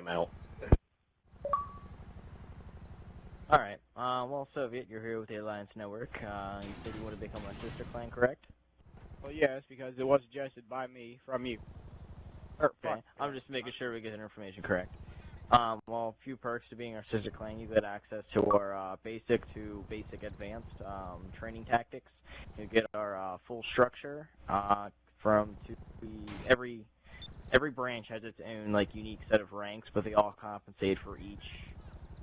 him out. Alright, well, Soviet, you're here with the Alliance Network. You said you want to become a sister clan, correct? Well, yes, because it was suggested by me from you. Okay, I'm just making sure we get the information correct. Well, a few perks to being our sister clan. You get access to our basic to basic advanced training tactics. You get our full structure every branch has its own unique set of ranks, but they all compensate for each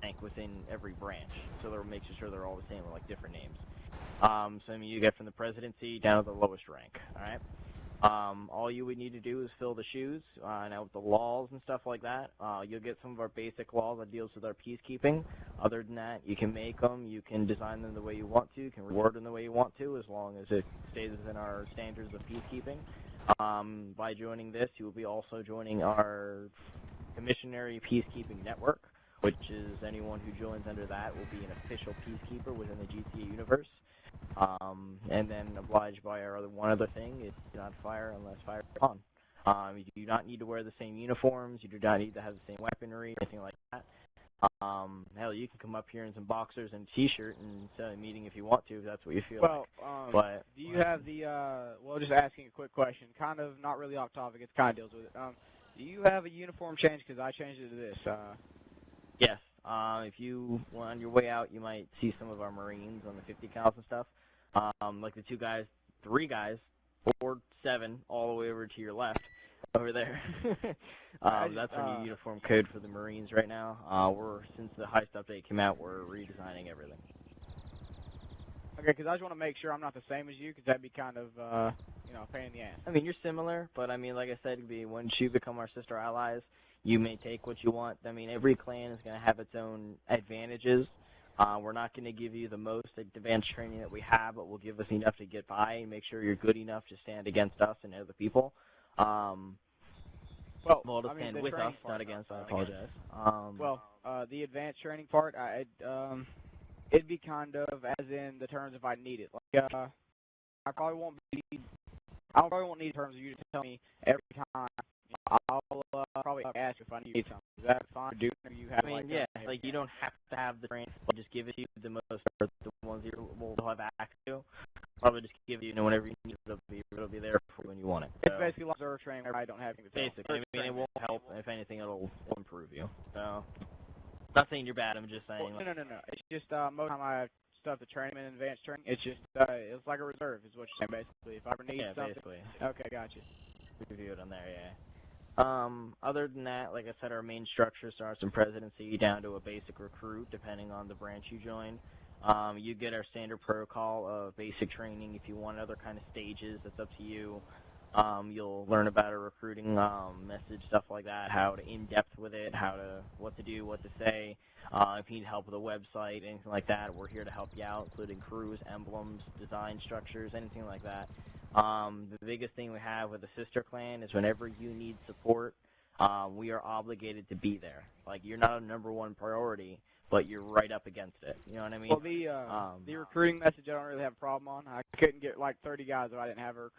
rank within every branch. So they're making sure they're all the same with different names. So I mean, you get from the presidency down to the lowest rank. All right. All you would need to do is fill the shoes. Now with the laws and stuff like that, you'll get some of our basic laws that deals with our peacekeeping. Other than that, you can make them, you can design them the way you want to, you can reward them the way you want to, as long as it stays within our standards of peacekeeping. By joining this, you will be also joining our Commissionary Peacekeeping Network, which is anyone who joins under that will be an official peacekeeper within the GTA universe. And then obliged by our one other thing is do not fire unless fired upon. You do not need to wear the same uniforms, you do not need to have the same weaponry, anything like that. Hell, you can come up here in some boxers and a t-shirt and set a meeting if you want to, if that's what you feel like. But do you have the, well, just asking a quick question, kind of not really off topic, it kind of deals with it. Do you have a uniform change? Because I changed it to this. Yes. If you, on your way out, you might see some of our Marines on the 50 cals and stuff. Like the 3 guys, 4, 7, all the way over to your left, over there. That's our new uniform code for the Marines right now. Since the heist update came out, we're redesigning everything. Okay, because I just want to make sure I'm not the same as you, because that'd be kind of, you know, a pain in the ass. I mean, you're similar, but I mean, like I said, once you become our sister allies, you may take what you want. I mean, every clan is going to have its own advantages. We're not going to give you the most advanced training that we have, but we'll give us enough to get by and make sure you're good enough to stand against us and other people. Well, to stand with us, not against. I apologize. The advanced training part, it'd be kind of as in the terms if I need it. Like, I probably won't need terms of you to tell me every time. I'll probably ask if I need something. Is that fine? Do you have? I mean, you don't have to have the training. We'll just give it to you. The ones you will have access to. Probably just give you whenever you need it. It'll be there for when you want it. It's basically like reserve training. I don't have anything. Basically, I mean, it won't help. If anything, it'll improve you. So, not saying you're bad. I'm just saying. No. It's just most of the time I have stuff to train in advanced training. It's just it's like a reserve, is what you're saying basically. If I ever need something. Basically. Okay, gotcha. Review it on there, yeah. Other than that, like I said, our main structure starts from presidency down to a basic recruit, depending on the branch you join. You get our standard protocol of basic training. If you want other kind of stages, that's up to you. You'll learn about a recruiting message, stuff like that, how to in-depth with it, what to do, what to say. If you need help with a website, anything like that, we're here to help you out, including crews, emblems, design structures, anything like that. The biggest thing we have with the sister clan is whenever you need support, we are obligated to be there. Like, you're not a #1 priority, but you're right up against it. You know what I mean? Well, the recruiting message I don't really have a problem on. I couldn't get like 30 guys if I didn't have a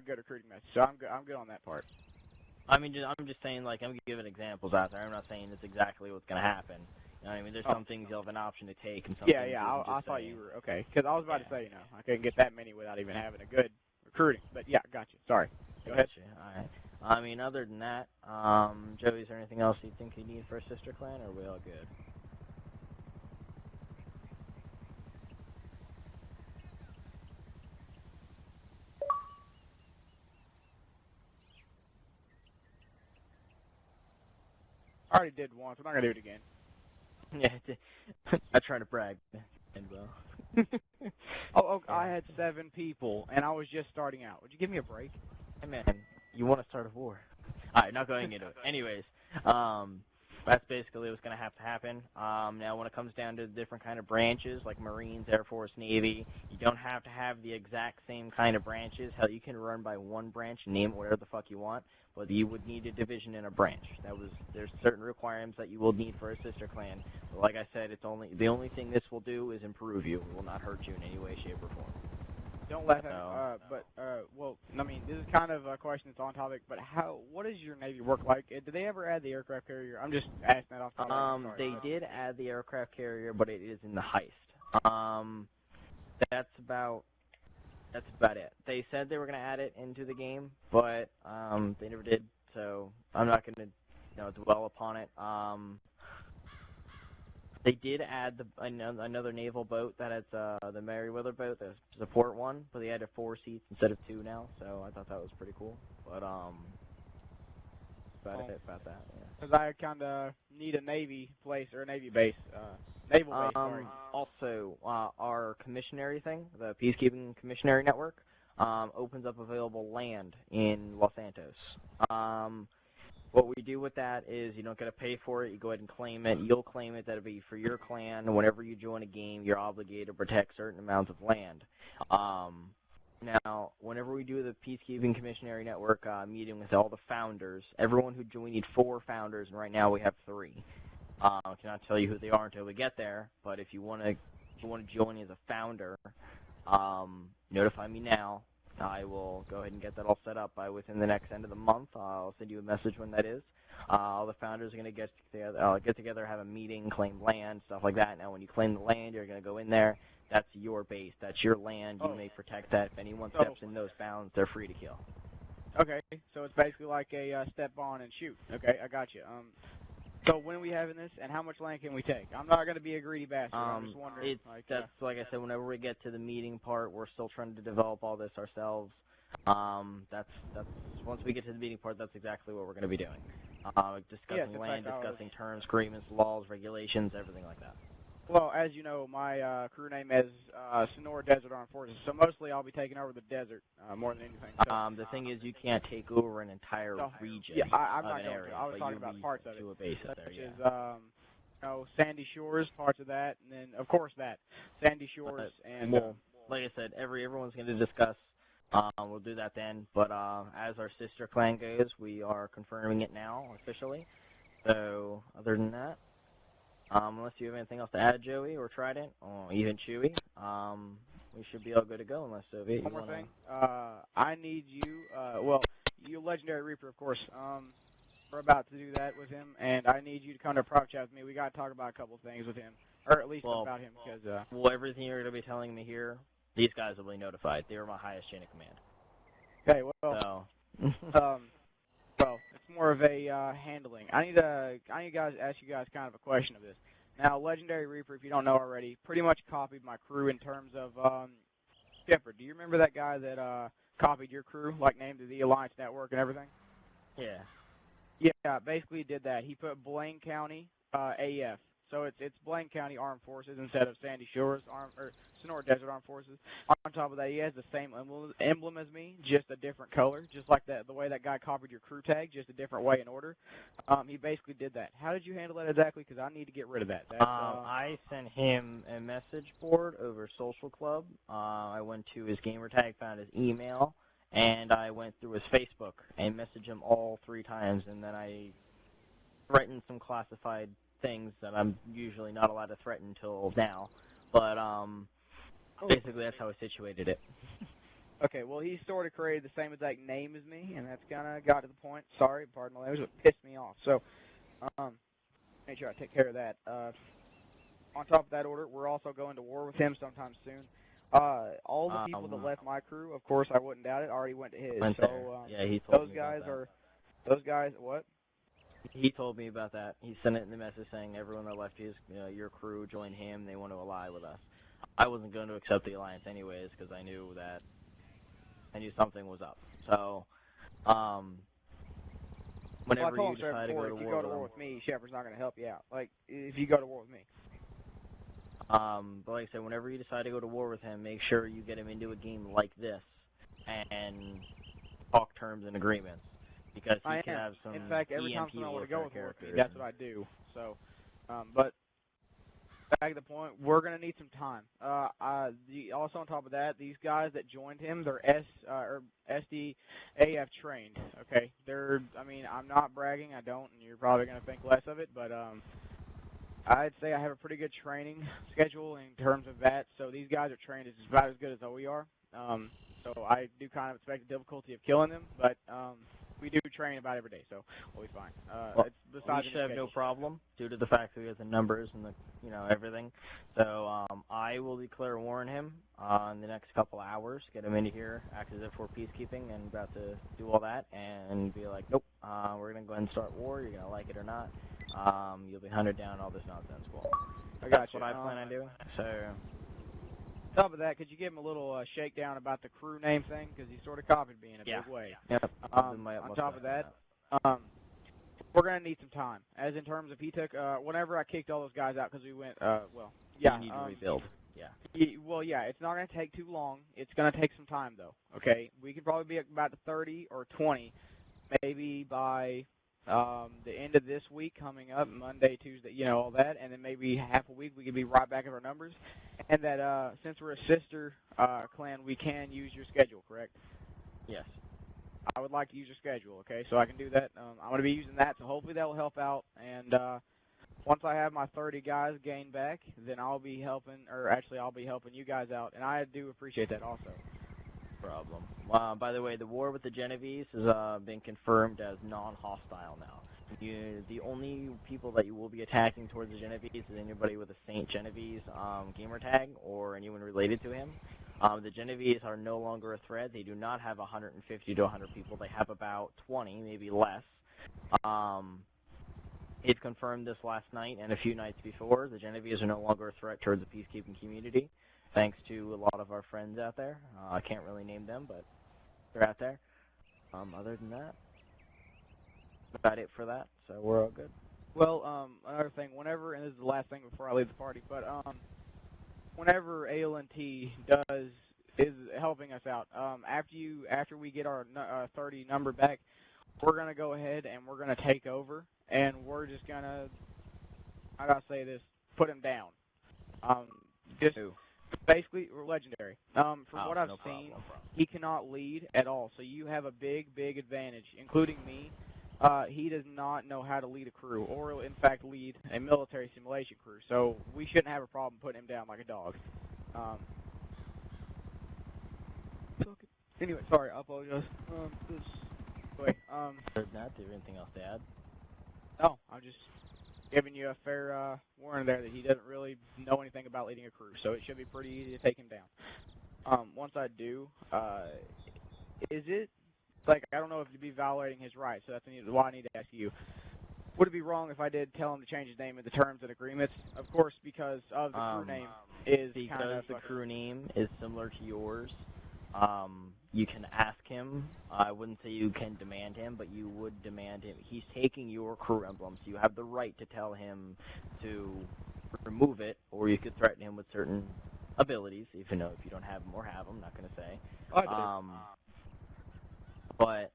good recruiting message. So I'm good on that part. I mean, I'm just saying, like, I'm giving examples out there. I'm not saying it's exactly what's going to happen. You know what I mean? There's some things you'll have an option to take, and some things I thought you were okay. Because I was about to say, I couldn't get that many without even having a good recruiting. But yeah, got you. Sorry. Go ahead. All right. I mean, other than that, Joey, is there anything else you think you need for a sister clan, or are we all good? I already did once. I'm not gonna do it again. Yeah, I try to brag. And well. I had 7 people, and I was just starting out. Would you give me a break? Hey man, you want to start a war? All right, not going into it. Anyways, that's basically what's going to have to happen. Now, when it comes down to the different kind of branches, like Marines, Air Force, Navy, you don't have to have the exact same kind of branches. Hell, you can run by one branch and name it whatever the fuck you want, but you would need a division in a branch. There's certain requirements that you will need for a sister clan. But like I said, the only thing this will do is improve you. It will not hurt you in any way, shape, or form. Don't laugh at me. So, Well, I mean, this is kind of a question that's on topic, but what does your Navy work like? Did they ever add the aircraft carrier? I'm just asking that off the top of my head. they did add the aircraft carrier, but it is in the heist. That's about it. They said they were going to add it into the game, but they never did. So I'm not going to dwell upon it. They did add another naval boat that is the Merriweather boat, the support one, but they added 4 seats instead of 2 now. So I thought that was pretty cool. But about that. Yeah. Because I kind of need a Navy place or a Navy base, naval base. Sorry. Also, our commissionary thing, the Peacekeeping Commissionary Network, opens up available land in Los Santos. What we do with that is you don't got to pay for it. You go ahead and claim it. You'll claim it. That'll be for your clan. Whenever you join a game, you're obligated to protect certain amounts of land. Now, whenever we do the Peacekeeping Commissionary Network meeting with all the founders, everyone we need 4 founders, and right now we have 3. I cannot tell you who they are until we get there, but if you want to join as a founder, notify me now. I will go ahead and get that all set up within the next end of the month. I'll send you a message when that is. All the founders are going to get together, have a meeting, claim land, stuff like that. Now, when you claim the land, you're going to go in there. That's your base. That's your land. You may protect that. If anyone steps in those bounds, they're free to kill. Okay, so it's basically like a step on and shoot. Okay, I got you. So when are we having this, and how much land can we take? I'm not going to be a greedy bastard. I'm just wondering. That's like I said. Whenever we get to the meeting part, we're still trying to develop all this ourselves. That's once we get to the meeting part, that's exactly what we're going to be doing. Discussing land, discussing terms, agreements, laws, regulations, everything like that. Well, as you know, my crew name is Sanora Desert Armed Forces, so mostly I'll be taking over the desert more than anything. So, the thing is, you can't take over an entire region I'm of not an going area, to. I was but talking you about lead parts of it, to a base such there, as Sandy Shores, parts of that, and then of course that Sandy Shores and. Well, like I said, everyone's going to discuss. We'll do that then. But as our sister clan goes, we are confirming it now officially. So other than that. Unless you have anything else to add, Joey, or Trident, or even Chewy, we should be all good to go, unless Soviet. One more thing, I need you, you Legendary Reaper, of course, we're about to do that with him, and I need you to come to a prop chat with me. We got to talk about a couple of things with him, or at least about him, because, everything you're going to be telling me here, these guys will be notified. They are my highest chain of command. Okay, well, well, it's more of a handling. I need to ask you guys kind of a question of this. Now, Legendary Reaper, if you don't know already, pretty much copied my crew in terms of Shepard. Do you remember that guy that copied your crew, like named the Alliance Network and everything? Yeah. Yeah, basically did that. He put Blaine County AF. So it's Blaine County Armed Forces instead of Sandy Shores or Sonora Desert Armed Forces. On top of that, he has the same emblem as me, just a different color, just like the way that guy copied your crew tag, just a different way and order. He basically did that. How did you handle that exactly? Because I need to get rid of that. I sent him a message board over Social Club. I went to his gamer tag, found his email, and I went through his Facebook and messaged him all 3 times, and then I threatened some classified things that I'm usually not allowed to threaten until now, but basically that's how I situated it. Okay, well, he sort of created the same exact name as me, and that's kind of got to the point. Sorry, pardon my language, it pissed me off. So, make sure I take care of that. On top of that order, we're also going to war with him sometime soon. All the people that left my crew, of course, I wouldn't doubt it, already went to his. So, yeah, he told me those guys, what? He told me about that. He sent it in the message saying everyone that left your crew joined him. They want to ally with us. I wasn't going to accept the alliance anyways because I knew something was up. So, whenever you decide to go to war, if you go to war with me, Shepard's not going to help you out. Like if you go to war with me. But like I said, whenever you decide to go to war with him, make sure you get him into a game like this and talk terms and agreements. Because he can have some. In fact, every time EMP someone want to go with characters, me, that's what I do. So, but back to the point, we're gonna need some time. Also on top of that, these guys that joined him, they're SDAF trained. Okay, I'm not bragging, I don't, and you're probably gonna think less of it, but I'd say I have a pretty good training schedule in terms of that. So these guys are trained as about as good as we are. So I do kind of expect the difficulty of killing them, but we do train about every day, so we'll be fine. Well, it's besides we should have no problem due to the fact that we have the numbers and the, everything. So I will declare war on him in the next couple hours, get him into here, act as if we're peacekeeping and about to do all that, and be like, nope, we're going to go ahead and start war, you're going to like it or not. You'll be hunted down, all this nonsense. Well, that's what I plan on doing, so... On top of that, could you give him a little shakedown about the crew name thing? Because he sort of copied me in a big way. Yep. On top of that, we're going to need some time. As in terms of he took, whenever I kicked all those guys out because we went, you need to rebuild. Yeah, it's not going to take too long. It's going to take some time, though, okay? We could probably be about 30 or 20, maybe by the end of this week coming up, Monday, Tuesday, all that, and then maybe half a week we could be right back at our numbers. And that since we're a sister clan, we can use your schedule, correct? Yes. I would like to use your schedule, okay? So I can do that. I'm going to be using that, so hopefully that will help out. And once I have my 30 guys gained back, then I'll be helping, or actually I'll be helping you guys out. And I do appreciate that also. Problem. By the way, the war with the Genovese has been confirmed as non-hostile now. The only people that you will be attacking towards the Genovese is anybody with a Saint Genovese gamer tag or anyone related to him. The Genovese are no longer a threat. They do not have 150 to 100 people. They have about 20, maybe less. It confirmed this last night and a few nights before. The Genovese are no longer a threat towards the peacekeeping community, thanks to a lot of our friends out there. I can't really name them, but they're out there. Other than that, about it for that, so we're all good. Well, another thing, whenever, and this is the last thing before I leave the party, but whenever ALNT is helping us out, after we get our 30 number back, we're going to go ahead and we're going to take over, and we're just going to, I got to say this, put him down. Basically, we're legendary. From what I've seen, he cannot lead at all, so you have a big, big advantage, including me. He does not know how to lead a crew, or in fact lead a military simulation crew, so we shouldn't have a problem putting him down like a dog. Anyway, sorry, I apologize. Other than that, do you have anything else to add? No, I'm just giving you a fair warning there that he doesn't really know anything about leading a crew, so it should be pretty easy to take him down. Once I do, is it, like, I don't know if it'd be violating his rights, so that's why I need to ask you. Would it be wrong if I did tell him to change his name in the terms and agreements? Of course, because of the crew name is because kind of the crew name is similar to yours. You can ask him. I wouldn't say you can demand him, but you would demand him. He's taking your crew emblem, so you have the right to tell him to remove it, or you could threaten him with certain abilities, even though if you don't have them or have them, I'm not going to say. But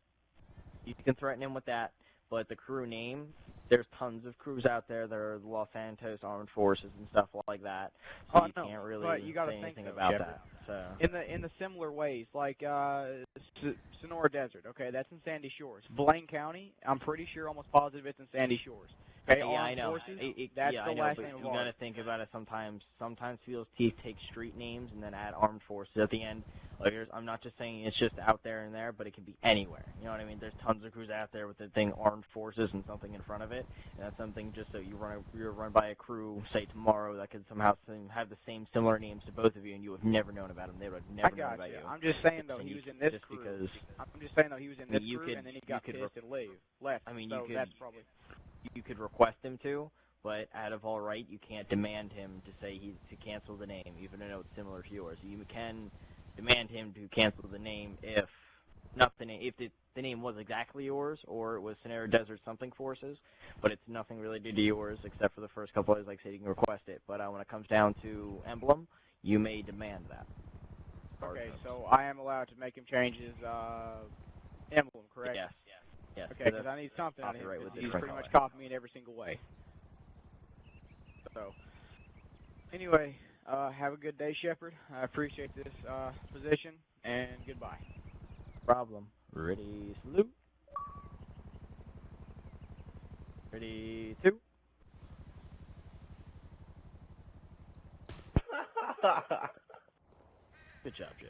you can threaten him with that. But the crew name, there's tons of crews out there. There are the Los Santos Armed Forces and stuff like that. So you can't really say anything about that. So in the similar ways, like Sanora Desert, okay, that's in Sandy Shores. Blaine County, I'm pretty sure, almost positive it's in Sandy Shores. Okay, yeah, I know. That's the last name of you got to think about it sometimes. Sometimes Fields Teeth take street names and then add Armed Forces at the end. Like, I'm not just saying it's just out there and there, but it can be anywhere. You know what I mean? There's tons of crews out there with the thing Armed Forces and something in front of it, and that's something just so you're run by a crew, say tomorrow, that could somehow have the same similar names to both of you, and you have never known about them. They would have never known about you. I'm just saying though, he was in this crew. I'm just saying though, he was in this crew, and then he got pissed and left. I mean, so that's probably. You could request him to, but out of all right, you can't demand him to say to cancel the name, even though it's similar to yours. You can demand him to cancel the name if the name was exactly yours, or it was Sanora Desert something Forces, but it's nothing related to yours except for the first couple of, like I said, you can request it. But when it comes down to emblem, you may demand that. Okay, so I am allowed to make him change his emblem, correct? Yes. Yes. Okay, because I need something on him. He's pretty much copying me in every single way. So, anyway, have a good day, Shepard. I appreciate this position, and goodbye. No problem. Ready, salute. Ready, two. Good job, Jay.